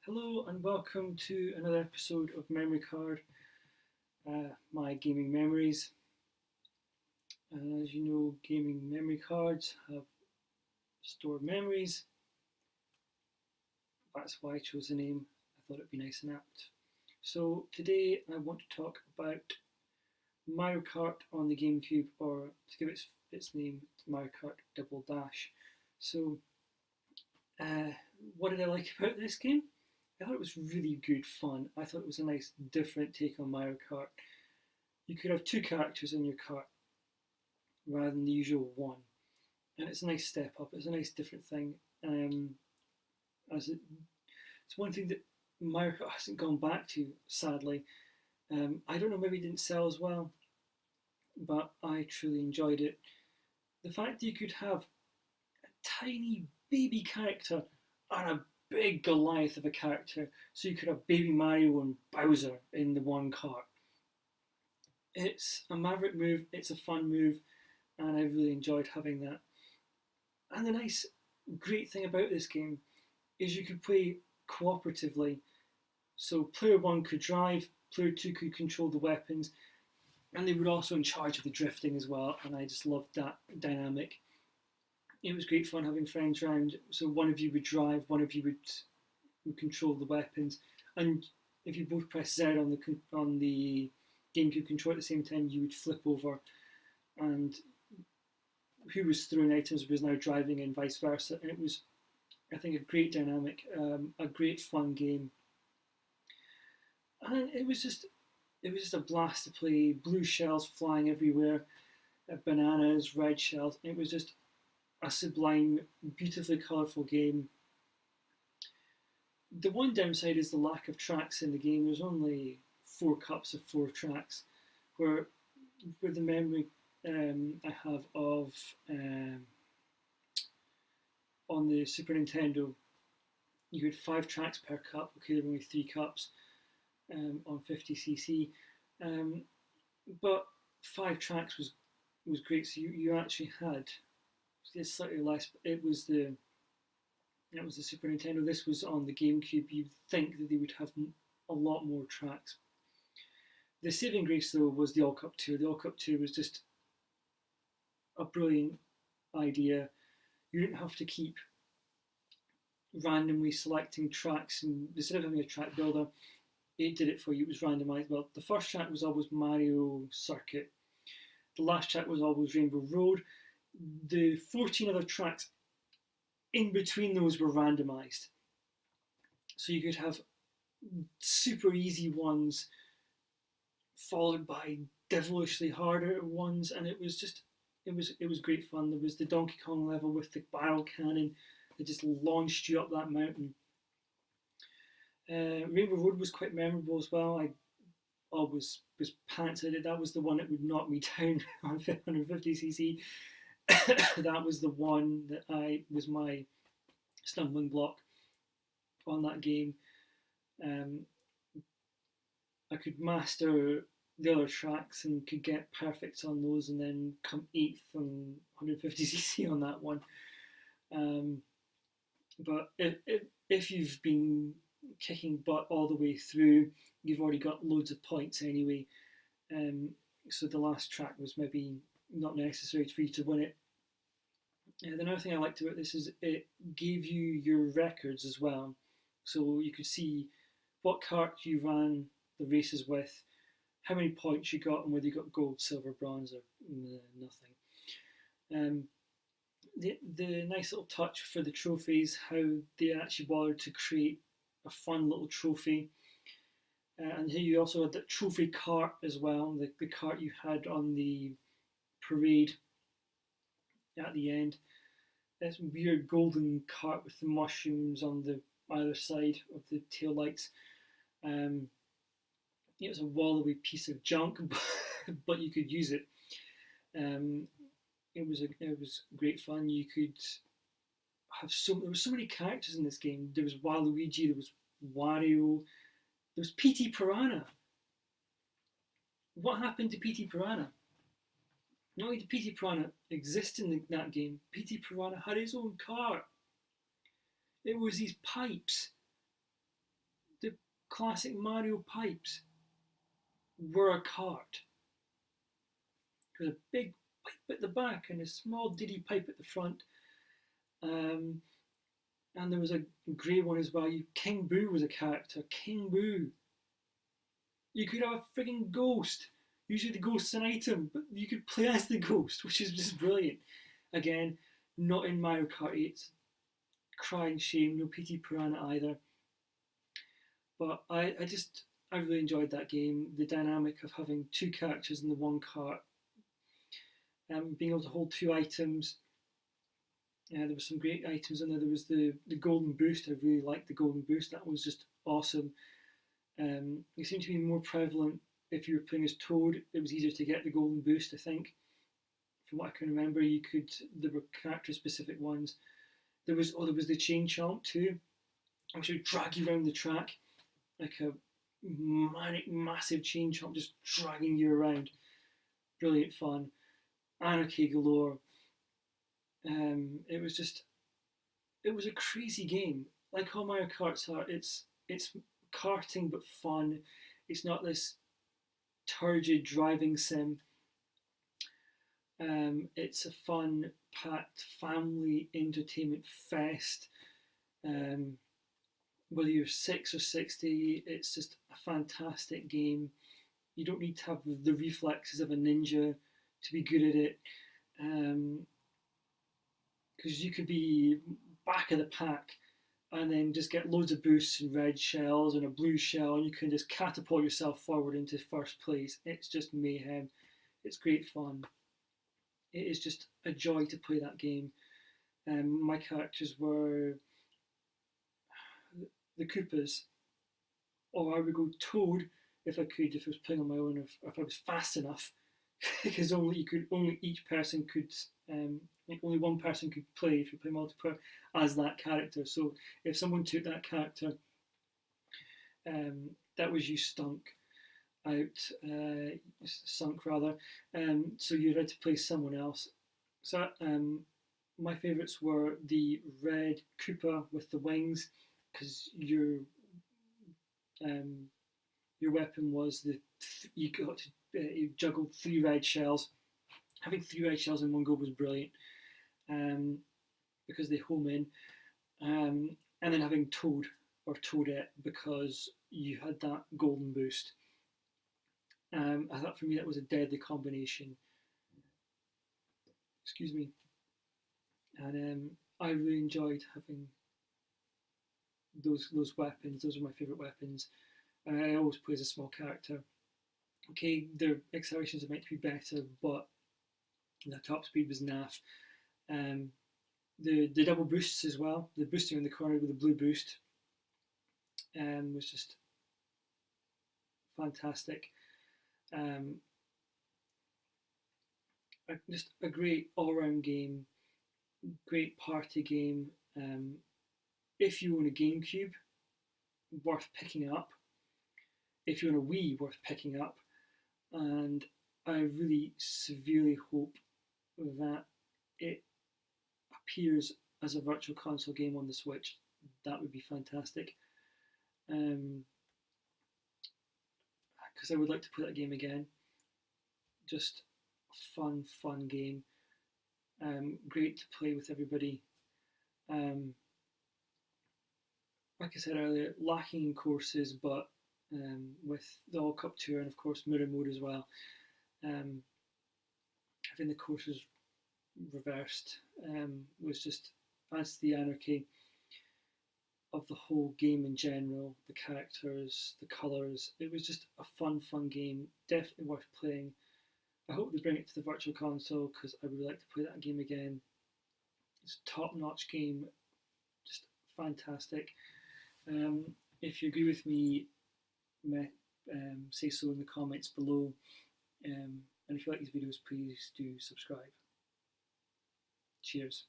Hello and welcome to another episode of Memory Card, my gaming memories. And as you know, gaming memory cards have stored memories. That's why I chose the name. I thought it'd be nice and apt. So today I want to talk about Mario Kart on the GameCube, or to give its name, Mario Kart Double Dash. So, uh, what did I like about this game? I thought it was really good fun. I thought it was a nice different take on Mario Kart. You could have two characters in your kart rather than the usual one, and it's a nice step up. It's a nice different thing. As it's one thing that Mario Kart hasn't gone back to, sadly. I don't know, maybe it didn't sell as well, but I truly enjoyed it. The fact that you could have a tiny baby character and a big Goliath of a character, so you could have Baby Mario and Bowser in the one kart. It's a maverick move, it's a fun move, and I really enjoyed having that. And the nice, great thing about this game is you could play cooperatively. So player one could drive, player two could control the weapons, and they were also in charge of the drifting as well. And I just loved that dynamic. It was great fun having friends around. So one of you would drive, one of you would control the weapons, and if you both press Z on the GameCube controller at the same time, you would flip over, and who was throwing items was now driving, and vice versa. And it was, I think, a great dynamic, a great fun game, and it was just a blast to play. Blue shells flying everywhere, bananas, red shells. It was just a sublime, beautifully colourful game. The one downside is the lack of tracks in the game. There's only 4 cups of 4 tracks, where the memory I have of on the Super Nintendo, you had 5 tracks per cup. Okay, there were only 3 cups on 50cc, but 5 tracks was great. So you actually had, it's slightly less. It was the Super Nintendo. This was on the GameCube. You'd think that they would have a lot more tracks. The saving grace, though, was the All Cup Tour. The All Cup Tour was just a brilliant idea. You didn't have to keep randomly selecting tracks, and instead of having a track builder, it did it for you. It was randomized. Well, the first track was always Mario Circuit. The last track was always Rainbow Road. The 14 other tracks in between those were randomized. So you could have super easy ones followed by devilishly harder ones, and it was great fun. There was the Donkey Kong level with the barrel cannon that just launched you up that mountain. Rainbow Road was quite memorable as well. I always was pants at it. That was the one that would knock me down on 150cc. That was the one that I was my stumbling block on that game. Um, I could master the other tracks and could get perfects on those, and then come eighth on 150cc on that one. Um, but if you've been kicking butt all the way through, you've already got loads of points anyway. Um, so the last track was maybe not necessary for you to win it. Another thing I liked about this is it gave you your records as well. So you could see what cart you ran the races with, how many points you got, and whether you got gold, silver, bronze, or nothing. Um, the nice little touch for the trophies, how they actually bothered to create a fun little trophy. And here you also had the trophy cart as well, the cart you had on the parade at the end. This weird golden cart with the mushrooms on the either side of the tail lights. Um, it was a wallowy piece of junk, but you could use it. Um, it was great fun. You could there were so many characters in this game. There was Waluigi, there was Wario, there was PT Piranha. What happened to PT Piranha? Not only did PT Piranha exist in that game, PT Piranha had his own car. It was these pipes. classic Mario pipes were a cart. There was a big pipe at the back and a small diddy pipe at the front. Um, and there was a grey one as well. King Boo was a character. King Boo. You could have a frigging ghost. Usually the ghost's an item, but you could play as the ghost, which is just brilliant. Again, not in Mario Kart 8. Crying shame, no PT Piranha either. But I really enjoyed that game. The dynamic of having two characters in the one cart, being able to hold two items. There were some great items in there. There was the golden boost. I really liked the golden boost. That was just awesome. It seemed to be more prevalent if you were playing as Toad. It was easier to get the golden boost, I think. From what I can remember, there were character specific ones. There was the chain chomp too, which would drag you around the track like a manic, massive chain chomp, just dragging you around. Brilliant fun, anarchy galore. It was just, it was a crazy game. Like all Mario Karts are, it's karting but fun. It's not this turgid driving sim. It's a fun, packed family entertainment fest. Um, Whether you're 6 or 60, it's just a fantastic game. You don't need to have the reflexes of a ninja to be good at it, because you could be back of the pack and then just get loads of boosts and red shells and a blue shell, and you can just catapult yourself forward into first place. It's just mayhem. It's great fun. It is just a joy to play that game. My characters were the Koopas, or I would go Toad if I could, if I was playing on my own, if I was fast enough, because only each person could, like only one person could play if you play multiplayer as that character. So if someone took that character, that was you sunk rather. So you had to play someone else. So my favourites were the red Koopa with the wings, because um, your weapon was you juggled three red shells. Having three red shells in one go was brilliant, um, because they home in, and then having Toad or Toadette because you had that golden boost. I thought for me that was a deadly combination. Excuse me, and I really enjoyed having those weapons. Those are my favourite weapons. I always play as a small character. Okay, their accelerations are meant to be better, but the top speed was naff. Um, the double boosts as well. The boosting in the corner with the blue boost was just fantastic. Um, just a great all-round game, great party game. If you own a GameCube, worth picking up. If you own a Wii, worth picking up. And I really severely hope that it appears as a virtual console game on the Switch. That would be fantastic. Because I would like to play that game again. Just a fun game. Great to play with everybody. Like I said earlier, lacking in courses, but with the All Cup Tour and of course Mirror Mode as well, having the courses reversed was just adds to the anarchy of the whole game in general. The characters, the colours. It was just a fun game. Definitely worth playing. I hope they bring it to the virtual console because I would like to play that game again. It's a top-notch game, just fantastic. If you agree with me, say so in the comments below. And if you like these videos, please do subscribe. Cheers.